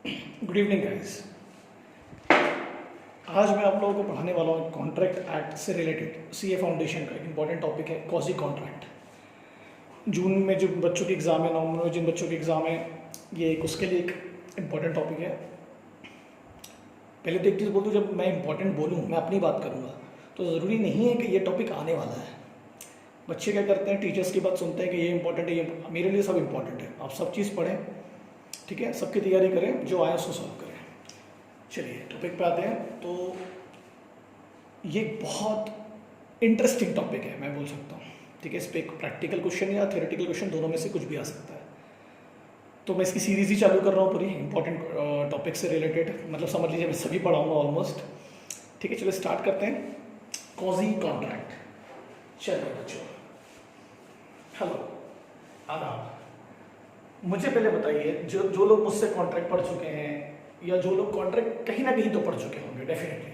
Good evening guys. आज मैं आप लोगों को पढ़ाने वाला हूँ कॉन्ट्रैक्ट एक्ट से रिलेटेड सीए फाउंडेशन का एक इम्पॉर्टेंट टॉपिक है कॉजी कॉन्ट्रैक्ट। जून में जो बच्चों की एग्ज़ाम है, नवंबर में जिन बच्चों की एग्ज़ाम है, ये एक उसके लिए एक इम्पॉर्टेंट टॉपिक है। पहले तो एक चीज़ बोल दूँ, जब मैं इम्पॉर्टेंट बोलूँ, मैं अपनी बात करूँगा तो ज़रूरी नहीं है कि ये टॉपिक आने वाला है। बच्चे क्या करते हैं, टीचर्स की बात सुनते हैं कि ये इंपॉर्टेंट है, ये मेरे लिए सब इम्पॉर्टेंट है। आप सब चीज़ पढ़ें, ठीक है, सबकी तैयारी करें, जो आए उसको सॉल्व करें। चलिए टॉपिक पे आते हैं। तो ये बहुत इंटरेस्टिंग टॉपिक है, मैं बोल सकता हूँ, ठीक है। इस पर एक प्रैक्टिकल क्वेश्चन या थ्योरेटिकल क्वेश्चन दोनों में से कुछ भी आ सकता है। तो मैं इसकी सीरीज ही चालू कर रहा हूँ पूरी इंपॉर्टेंट टॉपिक से रिलेटेड, मतलब समझ लीजिए मैं सभी पढ़ाऊँगा ऑलमोस्ट, ठीक है। चलो स्टार्ट करते हैं। कॉजी कॉन्ट्रैक्ट। चलिए बच्चों, हेलो, आदाब। मुझे पहले बताइए, जो लोग मुझसे कॉन्ट्रैक्ट पढ़ चुके हैं या जो लोग कॉन्ट्रैक्ट कहीं ना कहीं तो पढ़ चुके होंगे डेफिनेटली,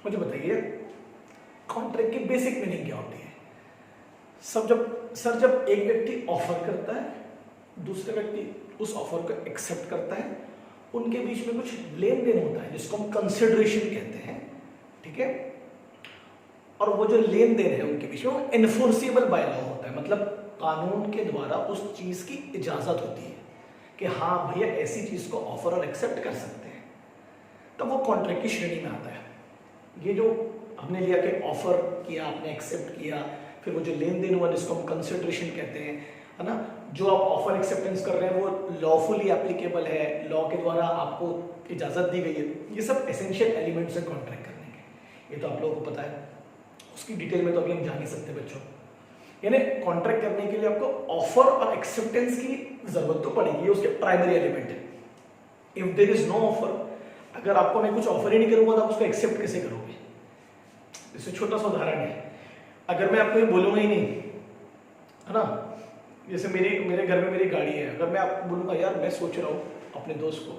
मुझे बताइए कॉन्ट्रैक्ट की बेसिक मीनिंग क्या होती है। जब एक व्यक्ति ऑफर करता है, दूसरे व्यक्ति उस ऑफर को एक्सेप्ट करता है, उनके बीच में कुछ लेन देन होता है जिसको हम कंसिडरेशन कहते हैं, ठीक है। और वो जो लेन देन है उनके बीच में, वो एनफोर्सेबल बाय लॉ होता है, मतलब कानून के द्वारा उस चीज की इजाजत होती है कि हाँ भैया ऐसी चीज को ऑफर और एक्सेप्ट कर सकते हैं, तब वो कॉन्ट्रैक्ट की श्रेणी में आता है। ये जो हमने लिया कि ऑफर किया, आपने एक्सेप्ट किया, फिर वो जो लेन देन हुआ जिसको हम कंसिडरेशन कहते हैं, है ना। जो आप ऑफर एक्सेप्टेंस कर रहे हैं वो लॉफुली एप्लीकेबल है, लॉ के द्वारा आपको इजाजत दी गई है। ये सब एसेंशियल एलिमेंट्स हैं कॉन्ट्रैक्ट करने के, ये तो आप लोगों को पता है। उसकी डिटेल में तो अभी हम जा नहीं सकते बच्चों। यानी कॉन्ट्रैक्ट करने के लिए आपको ऑफर और एक्सेप्टेंस की जरूरत तो पड़ेगी, ये उसके प्राइमरी एलिमेंट है। If there is no offer, अगर आपको मैं कुछ ऑफर ही नहीं करूंगा तो आप उसको एक्सेप्ट कैसे करोगे। इससे छोटा सा उदाहरण है, अगर मैं आपको ये बोलूंगा ही नहीं, है ना, जैसे मेरे घर में मेरी गाड़ी है, अगर मैं आपको बोलूंगा यार मैं सोच रहा हूँ अपने दोस्त को,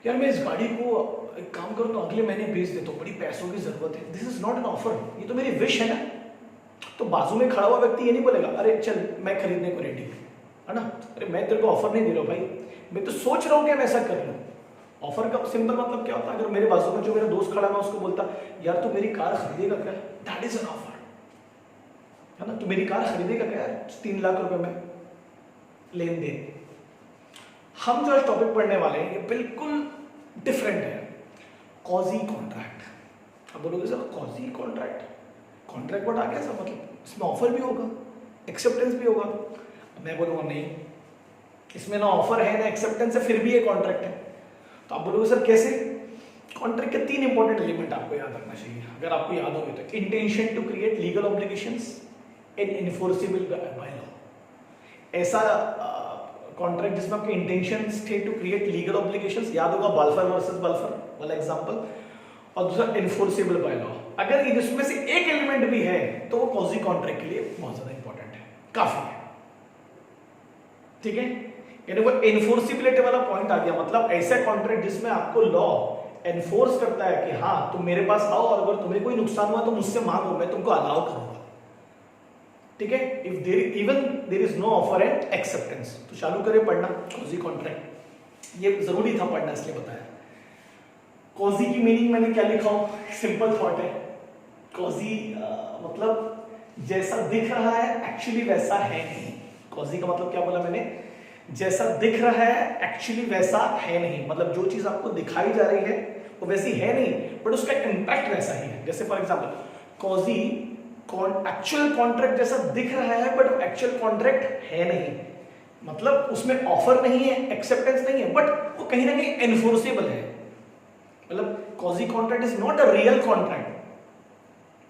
यार मैं इस गाड़ी को एक काम करूँ तो अगले महीने बेच देता हूँ, बड़ी पैसों की जरूरत है, this is not an offer, ये तो मेरी विश है ना। तो बाजू में खड़ा हुआ व्यक्ति ये नहीं बोलेगा अरे चल मैं खरीदने को रेडी हूँ, है ना, अरे मैं तेरे को ऑफर नहीं दे रहा हूँ भाई, मैं तो सोच रहा हूँ कि मैं ऐसा कर लूँ। ऑफर का सिंपल मतलब क्या होता है, अगर मेरे बाजू में जो मेरा दोस्त खड़ा है, मैं उसको बोलता यार तू मेरी कार खरीदेगा क्या, दैट इज एन ऑफर, है ना। तू मेरी कार खरीदेगा क्या यार, 3 लाख रुपए में लेन देन। हम जो टॉपिक पढ़ने वाले हैं ये बिल्कुल डिफरेंट है, कॉजी कॉन्ट्रैक्ट। अब बोलोगे सर कॉजी कॉन्ट्रैक्ट, कॉन्ट्रैक्ट वर्ड आ गया सर, मतलब इसमें ऑफर भी होगा, एक्सेप्टेंस भी होगा। मैं बोलूँगा नहीं, इसमें ना ऑफर है ना एक्सेप्टेंस है, फिर भी ये कॉन्ट्रैक्ट है। तो आप बोलोगे सर कैसे। कॉन्ट्रैक्ट के 3 इंपॉर्टेंट एलिमेंट आपको याद रखना चाहिए, अगर आपको याद होंगे तो। Intention to create legal obligations and enforceable by law. ऐसा कॉन्ट्रैक्ट जिसमें आपके इंटेंशंस थे टू क्रिएट लीगल ऑब्लिगेशंस, याद होगा बाल्फर वर्सेस बाल्फर वाला एग्जांपल, और दूसरा इनफोर्सेबल बाय लॉ। अगर इसमें से एक एलिमेंट भी है तो वो कॉजी कॉन्ट्रैक्ट के लिए बहुत ज्यादा इंपॉर्टेंट है, काफी है, ठीक है। यानी वो एनफोर्सिबिलिटी वाला पॉइंट आ गया, मतलब ऐसा कॉन्ट्रैक्ट जिसमें आपको लॉ एनफोर्स करता है कि हाँ तुम मेरे पास आओ और अगर तुम्हें कोई नुकसान हुआ तो मुझसे मांगो, मैं तुमको अलाउ करूंगा, ठीक है। If there is no offer and acceptance. तो चालू करें पढ़ना कॉजी कॉन्ट्रैक्ट, ये जरूरी था पढ़ना इसलिए बताया। कॉजी की मीनिंग मैंने क्या लिखा हूं, सिंपल थॉट है। कॉजी मतलब जैसा दिख रहा है एक्चुअली वैसा है नहीं। कॉजी का मतलब क्या बोला मैंने, जैसा दिख रहा है एक्चुअली वैसा है नहीं, मतलब जो चीज आपको दिखाई जा रही है वो वैसी है नहीं, बट उसका इंपैक्ट वैसा ही है। जैसे फॉर एग्जांपल कॉजी एक्चुअल कॉन्ट्रैक्ट जैसा दिख रहा है बट एक्चुअल कॉन्ट्रैक्ट है नहीं, मतलब उसमें ऑफर नहीं है, एक्सेप्टेंस नहीं है, बट वो कहीं ना कहीं एनफोर्सेबल है। मतलब quasi contract is not a real contract,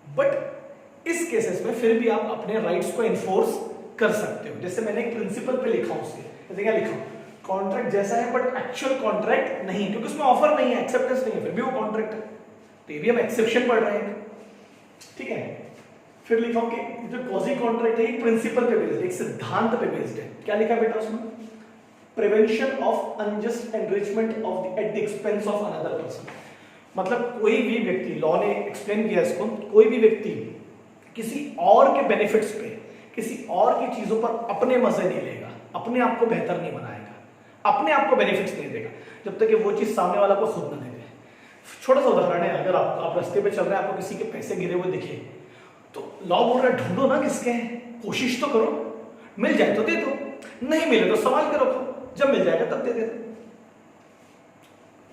but इस केसेस में फिर भी आप अपने राइट्स को एनफोर्स कर सकते हो। जैसे मैंने एक प्रिंसिपल पे लिखा हूं, उसके जैसे क्या लिखा हूं, कॉन्ट्रैक्ट जैसा है बट एक्चुअल कॉन्ट्रैक्ट नहीं, क्योंकि उसमें ऑफर नहीं है, एक्सेप्टेंस नहीं है, फिर भी वो कॉन्ट्रैक्ट है। तो ये भी हम एक्सेप्शन पढ़ रहे हैं, ठीक है। फिर लिखा हूं कि जो कॉजी कॉन्ट्रैक्ट है एक प्रिंसिपल पे बेस्ड है, एक सिद्धांत पे बेस्ड है। क्या लिखा बेटा उसमें, prevention of unjust enrichment at the expense of another person. मतलब कोई भी व्यक्ति, लॉ ने एक्सप्लेन किया इसको, कोई भी व्यक्ति किसी और के बेनिफिट्स पे, किसी और की चीजों पर अपने मजे नहीं लेगा, अपने आप को बेहतर नहीं बनाएगा, अपने आप को बेनिफिट्स नहीं देगा। जब तक कि वो चीज सामने वाला को खुद ना दे दे। छोटा सा उदाहरण है, अगर आप रास्ते पे चल रहे हैं, आपको किसी के पैसे गिरे हुए दिखे, तो लॉ बोल रहा है ढूंढो ना किसके हैं, कोशिश तो करो, मिल जाए तो दे दो, नहीं मिले तो संभाल के रखो, जब मिल जाएगा तब दे देना।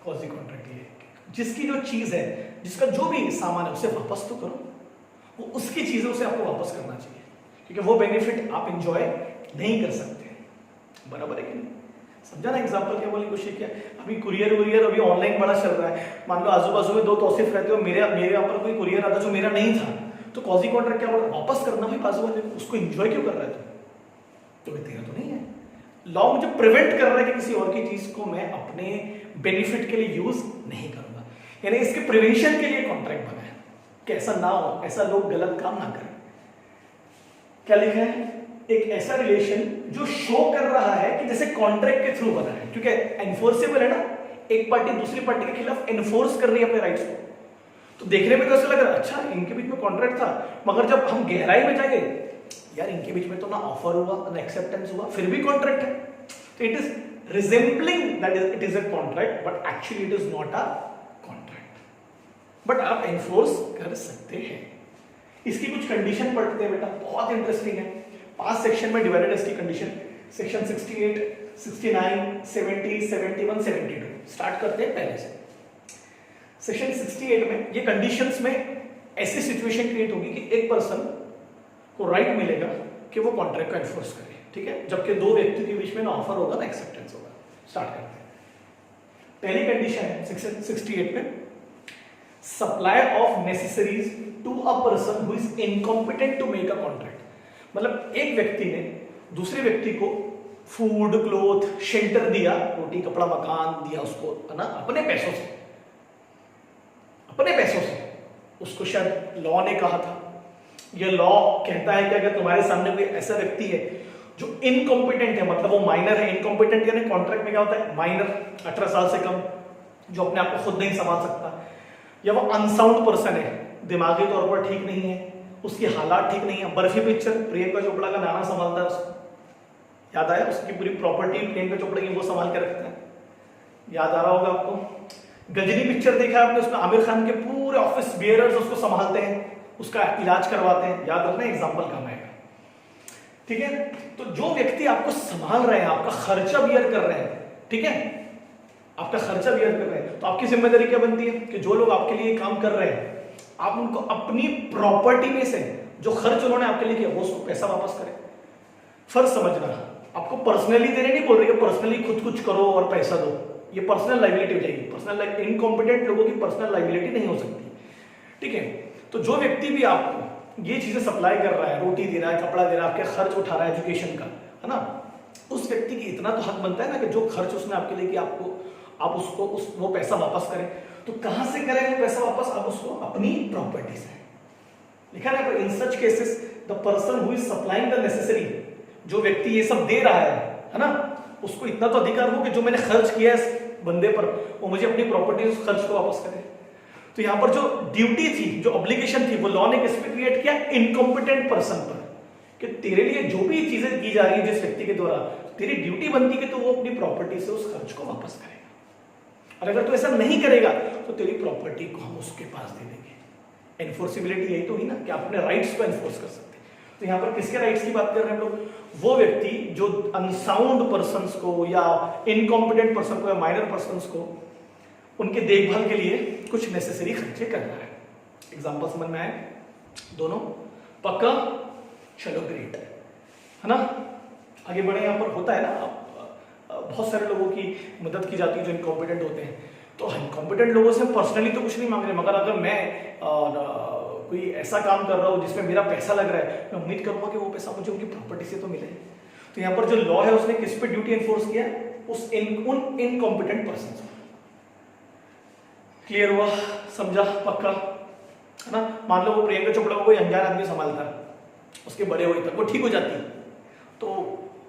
कॉजी कॉन्ट्रैक्ट ये जिसकी जो चीज है, जिसका जो भी सामान है, उसे वापस तो करो, वो उसकी चीज है, उसे आपको वापस करना चाहिए, क्योंकि वो बेनिफिट आप एंजॉय नहीं कर सकते। बराबर है कि नहीं? समझा ना एग्जांपल क्या बोलने की कोशिश किया? अभी कुरियर अभी ऑनलाइन बड़ा चल रहा है, मान लो आजू बाजू में 2 तौसीफ रहते हो, मेरे यहाँ पर कोई कुरियर आता जो मेरा नहीं था, तो कॉजी कॉन्ट्रैक्ट क्या बोल रहा है, वापस करना भाई बाजू वाले को, उसको एंजॉय क्यों कर रहा है तो तेरा तो नहीं है। लॉ मुझे प्रिवेंट कर रहा है कि किसी और की चीज को मैं अपने बेनिफिट के लिए यूज नहीं करूंगा, यानी इसके प्रिवेंशन के लिए कॉन्ट्रैक्ट बना है कि ऐसा ना हो, ऐसा लोग गलत काम ना करें। क्या लिखा है? एक ऐसा रिलेशन जो शो कर रहा है कि जैसे कॉन्ट्रैक्ट के थ्रू बना है, क्योंकि एनफोर्सेबल है ना, एक पार्टी दूसरी पार्टी के खिलाफ एनफोर्स कर रही है अपने राइट्स को, तो देखने में तो ऐसा लग रहा है अच्छा इनके बीच में कॉन्ट्रैक्ट था, मगर जब हम गहराई में जाएंगे यार इनके बीच में तो ना ऑफर हुआ ना एक्सेप्टेंस हुआ, फिर भी कॉन्ट्रैक्ट है। तो it is resembling that it is a contract, but actually it is not a contract, but आप एनफोर्स कर सकते हैं। इसकी कुछ कंडीशन पढ़ते हैं बेटा, बहुत इंटरेस्टिंग है। 5 सेक्शन में डिवाइडेड है इसकी कंडीशन, सेक्शन 68, 69, 70, 71, 72। स्टार्ट करते हैं पहले से। सेक्शन 68 में ये कंडीशंस में ऐसी सिचुएशन क्रिएट होगी कि एक पर्सन को राइट मिलेगा कि वो कॉन्ट्रैक्ट को एनफोर्स करे, ठीक है, जबकि 2 व्यक्ति के बीच में ना ऑफर होगा ना एक्सेप्टेंस होगा। स्टार्ट करते हैं। पहली कंडीशन है सेक्शन 68 में, supply of necessaries to a person who is incompetent to make a contract. मतलब एक व्यक्ति ने दूसरे व्यक्ति को फूड, क्लोथ, शेल्टर दिया, रोटी, कपड़ा, मकान दिया उसको, है ना, अपने पैसों से, अपने पैसों से। उसको शायद लॉ ने कहा था, ये लॉ कहता है कि अगर तुम्हारे सामने कोई ऐसा व्यक्ति है जो इनकॉम्पिटेंट है, मतलब वो माइनर है, इनकॉम्पिटेंट यानी कॉन्ट्रैक्ट में क्या होता है, माइनर, 18 साल से कम, जो अपने आप को खुद नहीं संभाल सकता, या वो अनसाउंड पर्सन है, दिमागी तौर पर ठीक नहीं है, उसकी हालात ठीक नहीं है। बर्फी पिक्चर, प्रियंका चोपड़ा का नाना संभालता है उसको, याद आया? उसकी पूरी प्रॉपर्टी प्रियंका चोपड़ा की वो संभाल के रखता है, याद आ रहा होगा आपको। गजनी पिक्चर देखा आपने, उसमें आमिर खान के पूरे ऑफिस बियरर्स उसको संभालते हैं, उसका इलाज करवाते हैं, याद रखना, एग्जाम्पल काम आएगा, ठीक है। तो जो व्यक्ति आपको संभाल रहे हैं, आपका खर्चा बियर कर रहे हैं, ठीक है, आपका खर्चा बियर कर रहे हैं, तो आपकी जिम्मेदारी क्या बनती है कि जो लोग आपके लिए काम कर रहे हैं, आप उनको अपनी प्रॉपर्टी में से जो खर्च उन्होंने आपके लिए किया वो उसको पैसा वापस करें। फर्ज समझना, आपको पर्सनली देने नहीं बोल रही है, पर्सनली खुद कुछ करो और पैसा दो, ये पर्सनल लायबिलिटी हो जाएगी। पर्सनल इनकॉम्पिटेंट लोगों की पर्सनल लायबिलिटी नहीं हो सकती, ठीक है। तो जो व्यक्ति भी आपको ये चीजें सप्लाई कर रहा है, रोटी दे रहा है, कपड़ा दे रहा है, आपके खर्च उठा रहा है एजुकेशन का, है ना, उस व्यक्ति की इतना तो हक बनता है ना कि जो खर्च उसने आपके लिए किया, आप उसको वो पैसा वापस करें। तो कहां से करें वो पैसा वापस? आप उसको अपनी प्रॉपर्टी से। लिखा है in such cases the person who is supplying the necessary, जो व्यक्ति ये सब दे रहा है ना, उसको इतना तो अधिकार हो कि जो मैंने खर्च किया है इस बंदे पर, वो मुझे अपनी प्रॉपर्टी उस खर्च को वापस करे। तो यहां पर जो ड्यूटी थी, जो ऑब्लिगेशन थी, वो लॉ ने किस पे क्रिएट किया? इनकॉम्पिटेंट पर्सन पर, कि तेरे लिए जो भी चीजें की जा रही है जिस व्यक्ति के द्वारा, तेरी ड्यूटी बनती है कि तो वो अपनी प्रॉपर्टी से उस खर्च को वापस करेगा, और अगर तू ऐसा नहीं करेगा तो तेरी प्रॉपर्टी को हम उसके पास दे देंगे। एनफोर्सिबिलिटी यही तो हुई ना कि आप अपने राइट्स को एनफोर्स कर सकते हैं। तो यहां पर किसके राइट्स की बात कर रहे हैं हम लोग? वो व्यक्ति जो अनसाउंड पर्संस को या इनकॉम्पिटेंट पर्सन को या माइनर पर्संस को उनके देखभाल के लिए कुछ नेसेसरी खर्चे कर रहा है। एग्जांपल समझ में आए दोनों? पक्का? चलो ग्रेट, है ना। आगे बढ़े। यहां पर होता है ना, बहुत सारे लोगों की मदद की जाती है जो इनकॉम्पिटेंट होते हैं। तो इनकॉम्पिटेंट लोगों से पर्सनली तो कुछ नहीं मांग रहे, मगर अगर मैं कोई ऐसा काम कर रहा हूँ जिसमें मेरा पैसा लग रहा है, मैं उम्मीद करूंगा कि वो पैसा मुझे उनकी प्रॉपर्टी से तो मिले। तो यहाँ पर जो लॉ है उसने किस पे ड्यूटी एनफोर्स किया? उन इनकॉम्पिटेंट पर्सन पर। क्लियर हुआ? समझा? पक्का, है ना। मान लो वो प्रियंका चोपड़ा को कोई अनजान आदमी संभालता है, उसके बड़े हुए तक वो ठीक हो जाती, तो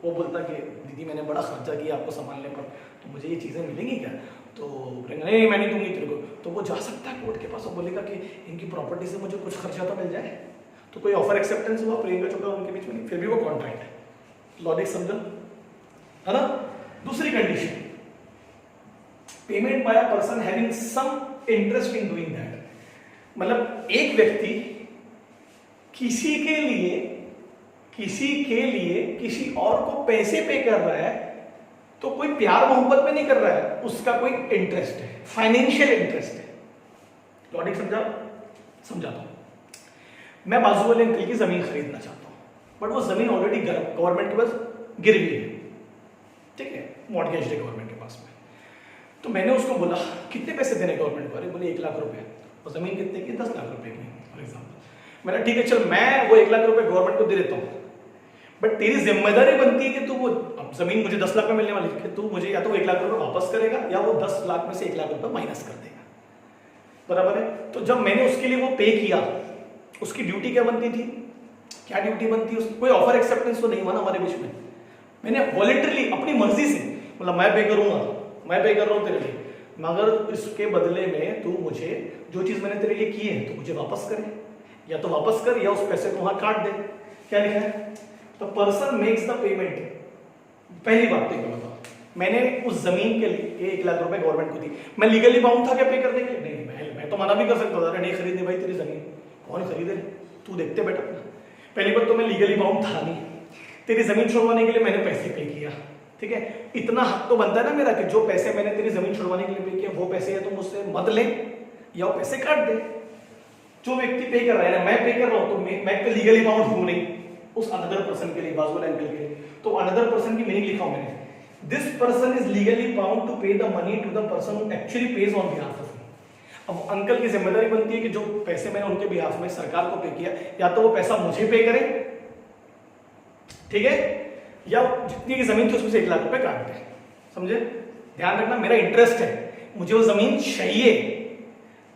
वो बोलता कि दीदी मैंने बड़ा खर्चा किया आपको संभालने पर, तो मुझे ये चीज़ें मिलेंगी क्या? तो नहीं मैं नहीं दूंगी तेरे को। तो वो जा सकता है कोर्ट के पास और बोलेगा कि इनकी प्रॉपर्टी से मुझे कुछ खर्चा तो मिल जाए। तो कोई ऑफर एक्सेप्टेंस हुआ प्रियंका चोपड़ा उनके बीच में, फिर भी वो कॉन्ट्रैक्ट है। लॉजिक समझो, है ना। दूसरी condition, payment by a person having some interest in doing that, मतलब एक व्यक्ति किसी के लिए किसी और को पैसे पे कर रहा है, तो कोई प्यार मोहब्बत में नहीं कर रहा है, उसका कोई इंटरेस्ट है, फाइनेंशियल इंटरेस्ट है। लॉजिक समझाता हूं। मैं बाजू वाले अंकल की जमीन खरीदना चाहता हूं, बट वो जमीन ऑलरेडी गवर्नमेंट के पास गिरवी है, ठीक है, मॉर्गेज है गवर्नमेंट के पास में। तो मैंने उसको बोला कितने पैसे देने गवर्नमेंट को, बोले 1 लाख रुपए, और जमीन कितने की, 10 लाख रुपए की फॉर एग्जाम्पल। मैंने ठीक है चल मैं वो 1 लाख रुपए गवर्नमेंट को दे देता हूँ, बट तेरी जिम्मेदारी बनती है कि तू वो, अब जमीन मुझे 10 लाख में मिलने वाली है, तू मुझे या तो 1 लाख रुपए वापस करेगा या वो 10 लाख में से 1 लाख रुपए माइनस कर देगा, बराबर है। तो जब मैंने उसके लिए वो पे किया, उसकी ड्यूटी क्या बनती थी, क्या ड्यूटी बनती है, कोई ऑफर एक्सेप्टेंस तो नहीं हुआ ना हमारे बीच में। मैंने वॉलंटरली अपनी मर्जी से मतलब मैं पे करूंगा, मैं पे कर रहा हूं तेरे लिए, मगर इसके बदले में तू मुझे जो चीज मैंने तेरे लिए की है तो मुझे वापस करे, या तो वापस कर या उस पैसे को वहां काट दे। क्या लिखा है, the person makes the payment. पहली बात देखो बताओ, मैंने उस जमीन के लिए 1 लाख रुपए गवर्नमेंट को दी, मैं लीगली बाउंड था क्या पे करने के लिए? नहीं, मैं तो मना भी कर सकता था, नहीं खरीदनी भाई तेरी जमीन, कौन खरीदे, तू देखते बेटा। पहली बात तो मैं लीगली बाउंड था नहीं, तेरी जमीन छुड़वाने के लिए मैंने पैसे पे किया, ठीक है। इतना हक तो बनता है ना मेरा कि जो पैसे मैंने तेरी जमीन छुड़वाने के लिए पे किया, वो पैसे या तो मुझसे मत ले या वो पैसे काट दे। जो व्यक्ति पे कर रहा है ना, मैं पे कर रहा हूं, तो मैं तो लीगली बाउंड हूं नहीं उस अनदर पर्सन के लिए, बाजू वाले अंकल के लिए। तो अनदर पर्सन की मीनिंग लिखा हूं मैंने, this person is legally bound to pay the money to the person who actually pays on behalf of. अब अंकल की जिम्मेदारी बनती है कि जो पैसे मैंने उनके बिहाफ में सरकार को पे किया, या तो वो पैसा मुझे पे करे, ठीक है, या जितनी की जमीन थी उसमें से 1 लाख रुपए काट दे। समझे? ध्यान रखना, मेरा इंटरेस्ट है, मुझे वो जमीन चाहिए।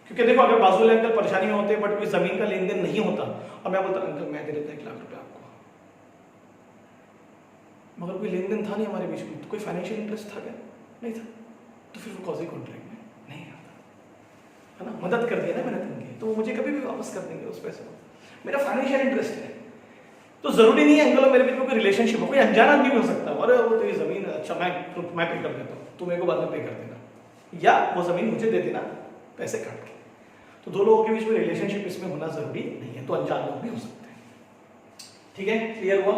क्योंकि देखो अगर बाजू वाले अंकल परेशानी में होते बट कोई जमीन का लेन देन नहीं होता और मैं बोलता अंकल मैं दे देता 1 लाख रुपए आपको, मगर कोई लेन देन था नहीं हमारे बीच में, तो कोई फाइनेंशियल इंटरेस्ट था क्या? नहीं था, तो फिर वो कॉजी कॉन्ट्रैक्ट में नहीं आता है ना। मदद कर दिया ना मैंने तुमकी, तो वो मुझे कभी भी वापस कर देंगे उस पैसे को, मेरा फाइनेंशियल इंटरेस्ट है। तो जरूरी नहीं है अंकल मेरे बीच में कोई रिलेशनशिप हो, कोई अनजान आदमी भी हो सकता है, अरे वो तेरी जमीन अच्छा मैं पे कर देता हूँ, तू मेरे को बाद में पे कर देना, या वो जमीन मुझे दे देना पैसे काट के। तो दो लोगों के बीच में रिलेशनशिप इसमें होना जरूरी नहीं है, तो अनजान लोग भी हो सकते हैं। ठीक है, क्लियर हुआ?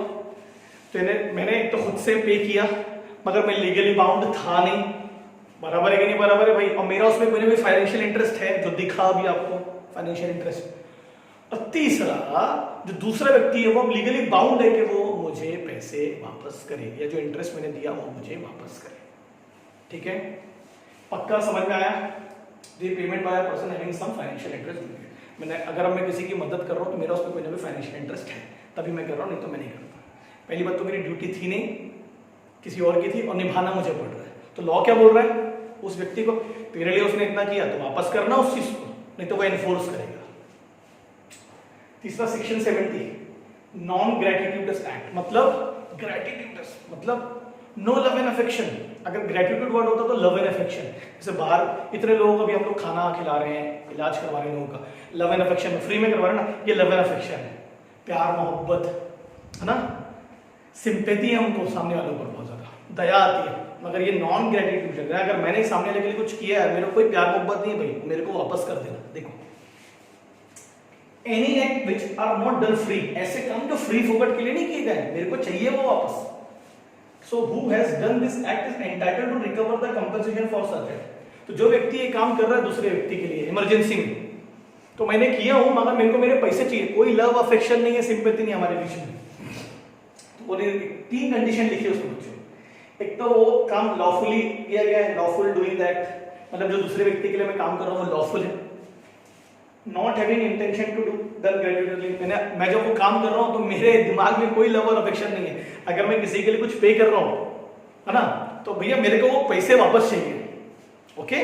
तो मैंने तो खुद से पे किया मगर मैं लीगली बाउंड था नहीं, बराबर है कि नहीं? बराबर है भाई। और मेरा उसमें कोई ना कोई फाइनेंशियल इंटरेस्ट है जो दिखा अभी आपको, फाइनेंशियल इंटरेस्ट। और तीसरा जो दूसरा व्यक्ति है वो लीगली बाउंड है कि वो मुझे पैसे वापस करे, या जो इंटरेस्ट मैंने दिया वो मुझे वापस करे। ठीक है, पक्का समझ में आया? Payment by a person having some financial interest. मैंने अगर मैं किसी की मदद कर रहा हूं तो मेरा उसमें कोई ना कोई फाइनेंशियल इंटरेस्ट है, तभी मैं कर रहा हूं, नहीं तो मैं नहीं करता। पहली बात तो मेरी ड्यूटी थी नहीं, किसी और की थी, और निभाना मुझे पड़ रहा है। तो लॉ क्या बोल रहा है उस व्यक्ति को, तेरे लिए उसने इतना किया तो वापस करना उस चीज को, नहीं तो वो एनफोर्स करेगा। तीसरा सेक्शन 70 नॉन ग्रेटिट्यूडस एक्ट, मतलब ग्रेटिट्यूडस मतलब नो लव एंड अफेक्शन। अगर ग्रेटिट्यूड वर्ड होता तो लव एंड अफेक्शन। जैसे बाहर इतने लोगों को अभी हम लोग खाना खिला रहे हैं, इलाज करवा रहे हैं लोगों का, लव एंड अफेक्शन फ्री में करवा रहे हैं ना, ये लव एंड अफेक्शन है, प्यार मोहब्बत है ना, सिंपैथी है उनको सामने वालों पर, बहुत ज्यादा दया आती है। मगर ये नॉन ग्रेटिट्यूड है, अगर मैंने सामने वाले के लिए कुछ किया है, मेरे को कोई प्यार मोहब्बत नहीं है भाई, मेरे को वापस कर देना। देखो, any act which are not done free, ऐसे काम जो फ्री फोकट के लिए नहीं किए गए, मेरे को चाहिए वो वापस। So who has done this act is entitled to recover the compensation for such act. तो जो व्यक्ति ये काम कर रहा है दूसरे व्यक्ति के लिए इमरजेंसी में, तो मैंने किया हूं मगर मेरे को मेरे पैसे चाहिए, कोई लव अफेक्शन नहीं है, सिंपैथी नहीं हमारे बीच में। तो बोले 3 कंडीशन लिखी उसमें बच्चों। एक तो वो काम लॉफुली किया गया है, लॉफुल डूइंग दैट, मतलब जो दूसरे व्यक्ति के लिए मैं काम कर रहा हूं वो लॉफुल है। Not having intention to do done gradually, मैं जब वो काम कर रहा हूं तो मेरे दिमाग में कोई लव और अफेक्शन नहीं है। अगर मैं किसी के लिए कुछ पे कर रहा हूं है ना, तो भैया मेरे को वो पैसे वापस चाहिए। Okay,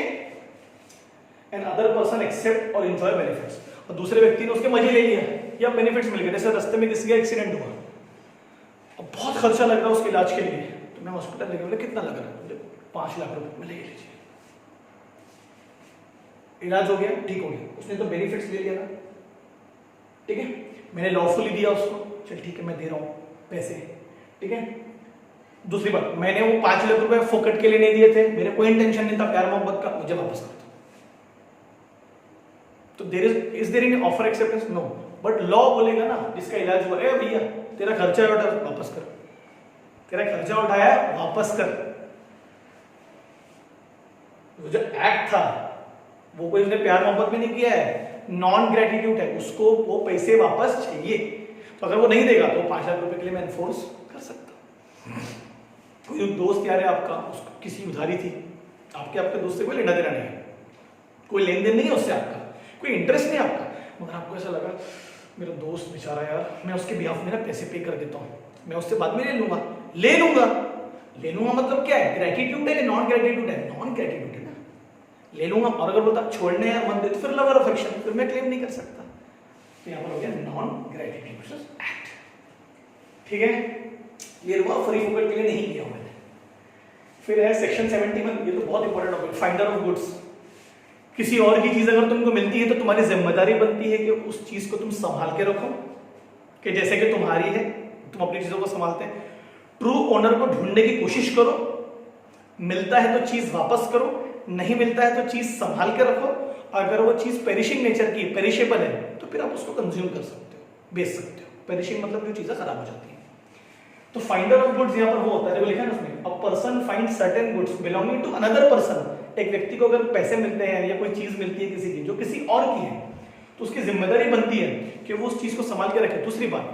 and other person accept और एंजॉय बेनिफिट्स, और दूसरे व्यक्ति ने उसके मजे ले लिया या बेनिफिट्स मिल गए। जैसे रास्ते में किसी का एक्सीडेंट हुआ, अब बहुत खर्चा लग रहा है उसके इलाज के लिए, तो मैं हॉस्पिटल लेके बोले कितना लग रहा है, 5 लाख रुपए में ले लीजिए। इलाज हो गया, ठीक हो गया, उसने तो बेनिफिट्स ले लिया ना, ठीक है, मैंने लॉफुली दिया उसको, चल ठीक है मैं दे रहा हूं पैसे, ठीक है। दूसरी बात, मैंने वो 5 लाख रुपए फोकट के लिए नहीं दिए थे, मेरे कोई इंटेंशन नहीं था प्यार मोहब्बत का, मुझे वापस कर दो। तो there is there any offer acceptance? No. But law बोलेगा ना, जिसका इलाज हुआ है, भैया तेरा खर्चा उठा वापस कर, तेरा खर्चा उठाया वापस कर। वो जो एक्ट था वो कोई उसने प्यार मोहब्बत में नहीं किया है, नॉन ग्रेटिट्यूड है, उसको वो पैसे वापस चाहिए। तो अगर वो नहीं देगा तो 5 लाख रुपए के लिए मैं एनफोर्स कर सकता। कोई दोस्त यार है आपका, उसको किसी उधारी थी, आपके दोस्त से कोई लेना देना नहीं है, कोई लेन देन नहीं है उससे, आपका कोई इंटरेस्ट नहीं है आपका, मगर आपको ऐसा लगा मेरा दोस्त बेचारा यार, मैं उसके बिहाफ में ना पैसे पे कर देता हूँ, मैं उससे बाद में ले लूंगा। ले लूंगा मतलब क्या है? ग्रेटिट्यूड है, नॉन ग्रेटिट्यूड है? नॉन ग्रेटिट्यूड है ना, ले लूंगा। और अगर बोलता छोड़ने यार मन दे, तो फिर लवर अफेक्शन, फिर मैं क्लेम नहीं कर सकता। तो यहां पर हो गया नॉन ग्रेटिट्यूड एक्ट। ठीक है, ये हुआ फ्री फोकट के लिए नहीं किया मैंने। फिर है सेक्शन 71, ये तो बहुत इंपॉर्टेंट हो गया, फाइंडर ऑफ गुड्स। किसी और की चीज अगर तुमको मिलती है तो तुम्हारी जिम्मेदारी बनती है कि उस चीज को तुम संभाल के रखो, कि जैसे कि तुम्हारी है, तुम अपनी चीजों को संभालते हैं। ट्रू ओनर को ढूंढने की कोशिश करो, मिलता है तो चीज वापस करो, नहीं मिलता है तो चीज संभाल के रखो। अगर वो चीज पेरिशिंग नेचर की, पेरिशेबल है, तो फिर आप उसको कंज्यूम कर सकते हो, बेच सकते हो। पेरिशिंग मतलब जो चीजें खराब हो जाती है। तो फाइंडर ऑफ गुड्स यहाँ पर वो होता है, देखो लिखा है ना उसमें, a person find certain goods belonging to another person. एक व्यक्ति को अगर पैसे मिलते हैं या कोई चीज मिलती है किसी की जो किसी और की है, तो उसकी जिम्मेदारी बनती है कि वो उस चीज को संभाल के रखे। दूसरी बात,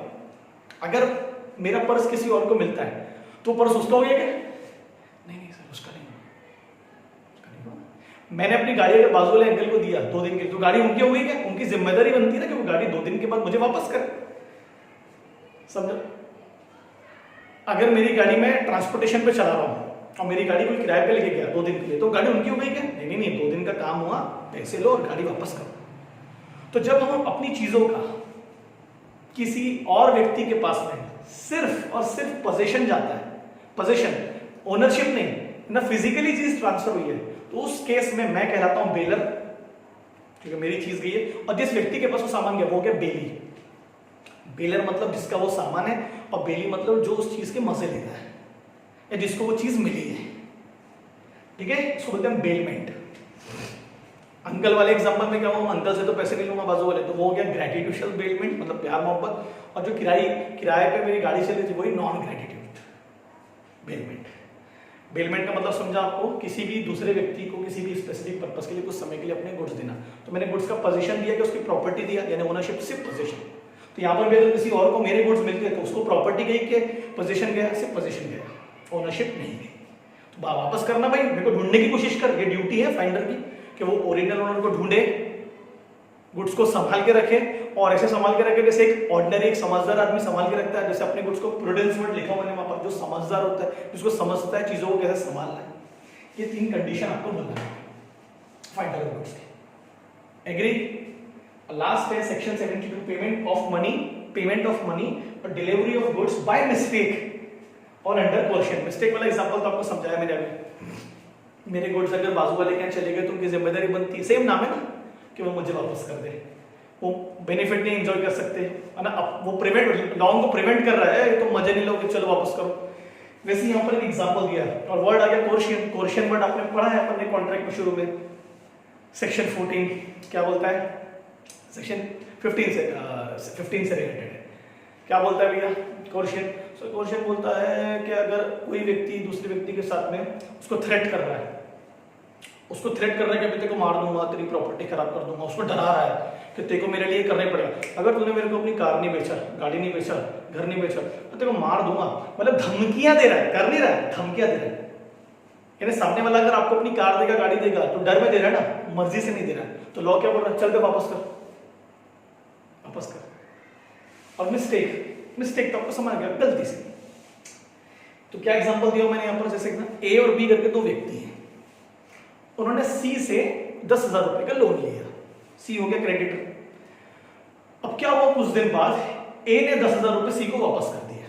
अगर मेरा पर्स किसी और को मिलता है तो पर्स उसका हो गया क्या? नहीं सर, उसका नहीं। मैंने अपनी गाड़ी अगर बाजू वाले अंकल को दिया 2 दिन के, तो गाड़ी उनकी हो गई क्या? उनकी जिम्मेदारी बनती है ना कि वो गाड़ी 2 दिन के बाद मुझे वापस करे। समझो, अगर मेरी गाड़ी में ट्रांसपोर्टेशन पे चला रहा हूं और मेरी गाड़ी कोई किराए पे लेके गया 2 दिन के लिए, तो गाड़ी उनकी हो गई क्या? नहीं, 2 दिन का काम हुआ, पैसे लो और गाड़ी वापस करो। तो जब हम अपनी चीजों का किसी और व्यक्ति के पास में सिर्फ और सिर्फ पोजीशन जाता है, पोजीशन, ओनरशिप नहीं ना, फिजिकली चीज ट्रांसफर हुई है, तो उस केस में मैं कहलाता हूं बेलर, क्योंकि मेरी चीज गई है। और जिस व्यक्ति के पास वो सामान गया वो क्या? बेली। बेलर मतलब जिसका वो सामान है, और बेली मतलब जो उस चीज के मजे लेता है या जिसको वो चीज मिली है। ठीक है, इसको बोलते हैं बेलमेंट। अंकल वाले एग्जांपल में क्या हुआ, अंकल से तो पैसे नहीं लूंगा बाजू वाले, तो वो हो गया ग्रेटिट्यूशनल बेलमेंट, मतलब प्यार मोहब्बत। और जो किराए पे मेरी गाड़ी चली थी वही नॉन ग्रेटिट्यूड बेलमेंट। बेलमेंट का मतलब समझा आपको, किसी भी दूसरे व्यक्ति को किसी भी स्पेसिफिक पर्पस के लिए कुछ समय के लिए अपने गुड्स देना। तो मैंने गुड्स का पोजीशन दिया कि उसकी प्रॉपर्टी दिया, यानी ओनरशिप सिर्फ पोजीशन। तो यहाँ पर भी अगर किसी और को मेरे गुड्स मिलते हैं तो उसको प्रॉपर्टी गई कि पोजीशन गया, सिर्फ पोजीशन गया, ओनरशिप नहीं गई। तो वापस करना भाई, मेरे को ढूंढने की कोशिश कर, ये ड्यूटी है फाइंडर की कि वो ओरिजिनल ओनर को ढूंढे, गुड्स को संभाल के रखे। और ऐसे संभाल के रखे जैसे एक ऑर्डिनरी, एक समझदार आदमी संभाल के रखता है। जैसे अपने गुड्स को प्रूडेंस वर्ड लिखा हुआ है वहां पर, जो समझदार होता है, जिसको समझता है चीजों को कैसे संभालना है। ये 3 कंडीशन आपको बोलना है फाइंडर ऑफ गुड्स की। एग्री? लास्ट है सेक्शन 72, पेमेंट ऑफ मनी और delivery of goods by mistake और अंडर कोर्शन। मिस्टेक वाला एग्जांपल तो आपको समझाया मैंने अभी। मेरे गुड्स अगर बाजू वाले के यहाँ चले गए तो उनकी जिम्मेदारी बनती है, सेम नाम है ना, कि वो मुझे वापस कर दे। वो बेनिफिट नहीं एंजॉय कर सकते है ना, अब वो प्रिवेंट, लॉन्ग को प्रिवेंट कर रहा है, तो मजे नहीं लोगे, चलो वापस करो। वैसे यहाँ पर एक एग्जांपल दिया और वर्ड आ गया कोर्शन। कोर्शन वर्ड आपने पढ़ा है अपने कॉन्ट्रैक्ट में शुरू में, सेक्शन 14 क्या बोलता है, सेक्शन 15 से रिलेटेड है। क्या बोलता है भैया कोर्शन? सो कोर्शन बोलता है कि अगर कोई व्यक्ति दूसरे व्यक्ति के साथ में उसको थ्रेट कर रहा है, उसको थ्रेट कर रहा है कि मैं तेरे को मार दूंगा, तेरी प्रॉपर्टी खराब कर दूंगा, उसको डरा रहा है कि तेरे को मेरे लिए करना ही पड़ेगा, अगर तूने मेरे को अपनी कार नहीं बेचा, गाड़ी नहीं बेचा, घर नहीं बेचा, तो तेरे को मार दूंगा। मतलब धमकियां दे रहा है, कर नहीं रहा है, धमकियां दे रहा है। यानी सामने वाला अगर आपको अपनी कार देगा, गाड़ी देगा, तो डर में दे रहा है ना, मर्जी से नहीं दे रहा है। तो लॉ क्या बोल रहा है? चल के वापस कर, वापस कर। और मिस्टेक तो आपको समझ गया, गलती से। तो क्या एग्जांपल दिया मैंने यहां पर, जैसे ना ए और बी करके 2 व्यक्ति हैं, उन्होंने सी से 10,000 रुपए का लोन लिया, सी हो गया क्रेडिटर। अब क्या हुआ, कुछ दिन बाद ए ने 10,000 रुपए सी को वापस कर दिया,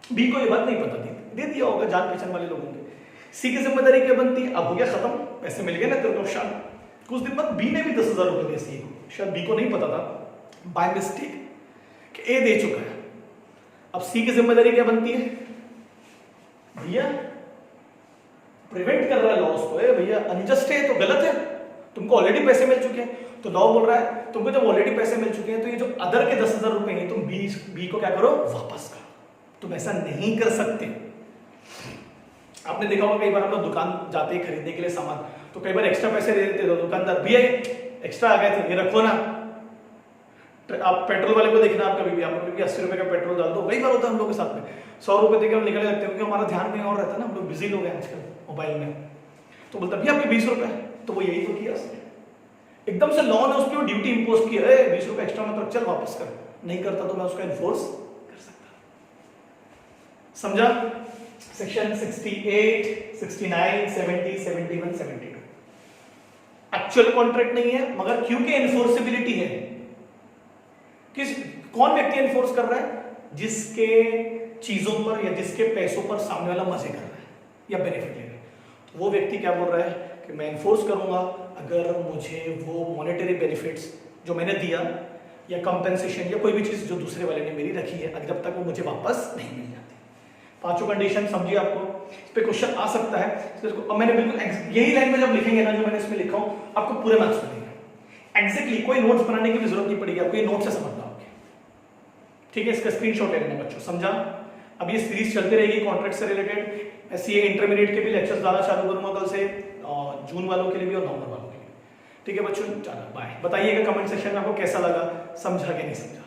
बी को ये बात नहीं पता थी, दे दिया होगा जान पहचान वाले लोगों के। सी की जिम्मेदारी क्या बनती है? अब हो गया खत्म, पैसे मिल गए ना तेरे को, शायद कुछ दिन बाद बी ने भी 10,000 रुपए दिए सी को, शायद बी को नहीं पता था बाय मिस्टेक कि ए दे चुका है। अब सी की जिम्मेदारी क्या बनती है? भैया प्रिवेंट कर रहा है लॉ उसको, भैया अनजस्ट है तो गलत है, तुमको ऑलरेडी पैसे मिल चुके हैं, तो लॉ बोल रहा है तुमको जब ऑलरेडी पैसे मिल चुके हैं तो ये जो अदर के 10,000 रुपए हैं तुम बी को क्या करो, वापस करो। तुम ऐसा नहीं कर सकते। आपने देखा होगा कई बार हम लोग दुकान जाते हैं खरीदने के लिए सामान, तो कई बार एक्स्ट्रा पैसे दे देते, तो दुकानदार भैया एक्स्ट्रा आ गए थे, ये रखो ना। आप पेट्रोल वाले को देखना, आप कभी भी आप 80 रुपए का पेट्रोल डाल दो, वही बार होता है हम लोग के साथ में, 100 रुपए देकर हम निकलने लगते हैं, क्योंकि हमारा ध्यान कहीं और रहता है ना, हम लोग बिजी लोग हैं आजकल मोबाइल में। तो बोलता भैया आपके 20 रुपए, तो वो यही तो किया उसने, एकदम से लॉ ने उस पर ड्यूटी इंपोज किया है, 20 रुपए एक्स्ट्रा मत रख, चल वापस कर। नहीं करता तो मैं उसका इन्फोर्स कर सकता। समझा? सेक्शन 68, 69, 70, 71, 72 एक्चुअल कॉन्ट्रैक्ट नहीं है, मगर क्योंकि एनफोर्सेबिलिटी है, कौन व्यक्ति एनफोर्स कर रहा है? जिसके चीजों पर या जिसके पैसों पर सामने वाला मजे कर रहा है या बेनिफिट ले रहा है, तो वो व्यक्ति क्या बोल रहा है कि मैं एनफोर्स करूंगा अगर मुझे वो मॉनेटरी बेनिफिट्स जो मैंने दिया या कंपेंसेशन या कोई भी चीज जो दूसरे वाले ने मेरी रखी है, जब तक वो मुझे वापस नहीं मिल जाती। पांचों कंडीशन समझिए, आपको इस पे क्वेश्चन आ सकता है। अब मैंने बिल्कुल यही लाइन में जब लिखेंगे ना, जो मैंने इसमें लिखा हूं, आपको पूरे मार्क्स मिलेंगे। एग्जैक्टली कोई नोट्स बनाने की भी जरूरत नहीं पड़ेगी, आपको ये नोट से समझना होगा। ठीक है, इसका स्क्रीनशॉट ले लेना बच्चों, समझा? अब ये सीरीज चलती रहेगी कॉन्ट्रैक्ट से रिलेटेड। सीए इंटरमीडिएट के भी लेक्चर्स डालना चालू करूंगा कल से, जून वालों के लिए भी और नवंबर वालों के लिए। ठीक है बच्चों, चलो बाय। बताइएगा कमेंट सेक्शन में आपको कैसा लगा, समझा कि नहीं समझा।